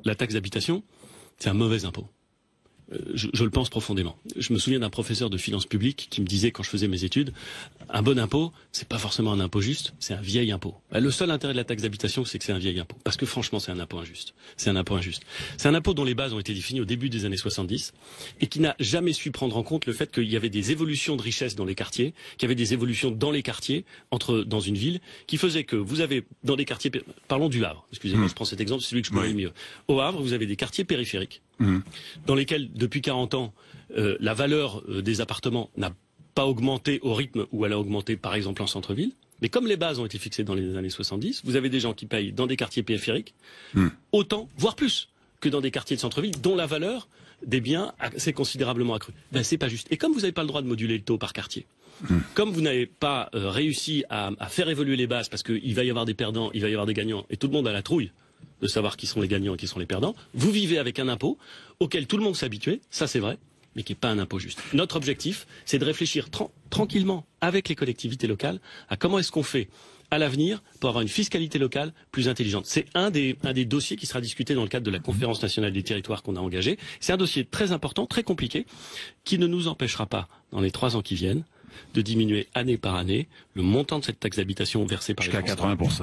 la taxe d'habitation, c'est un mauvais impôt. Je le pense profondément. Je me souviens d'un professeur de finances publiques qui me disait quand je faisais mes études, un bon impôt, c'est pas forcément un impôt juste, c'est un vieil impôt. Le seul intérêt de la taxe d'habitation, c'est que c'est un vieil impôt. Parce que franchement, c'est un impôt injuste. C'est un impôt injuste. C'est un impôt dont les bases ont été définies au début des années 70 et qui n'a jamais su prendre en compte le fait qu'il y avait des évolutions de richesse dans les quartiers, qu'il y avait des évolutions dans les quartiers, dans une ville, qui faisaient que vous avez dans des quartiers, parlons du Havre, excusez-moi, je prends cet exemple, c'est celui que je connais le mieux. Au Havre, vous avez des quartiers périphériques, dans lesquels, depuis 40 ans, la valeur des appartements n'a pas augmenté au rythme où elle a augmenté, par exemple, en centre-ville. Mais comme les bases ont été fixées dans les années 70, vous avez des gens qui payent dans des quartiers périphériques autant, voire plus, que dans des quartiers de centre-ville, dont la valeur des biens s'est considérablement accrue. Ben, c'est pas juste. Et comme vous n'avez pas le droit de moduler le taux par quartier, comme vous n'avez pas réussi à faire évoluer les bases, parce qu'il va y avoir des perdants, il va y avoir des gagnants, et tout le monde a la trouille de savoir qui sont les gagnants et qui sont les perdants, vous vivez avec un impôt auquel tout le monde s'est habitué, ça c'est vrai, mais qui n'est pas un impôt juste. Notre objectif, c'est de réfléchir tranquillement avec les collectivités locales à comment est-ce qu'on fait à l'avenir pour avoir une fiscalité locale plus intelligente. C'est un des dossiers qui sera discuté dans le cadre de la Conférence nationale des territoires qu'on a engagé. C'est un dossier très important, très compliqué, qui ne nous empêchera pas, dans les 3 ans qui viennent, de diminuer année par année le montant de cette taxe d'habitation versée par les Français. Jusqu'à 80%.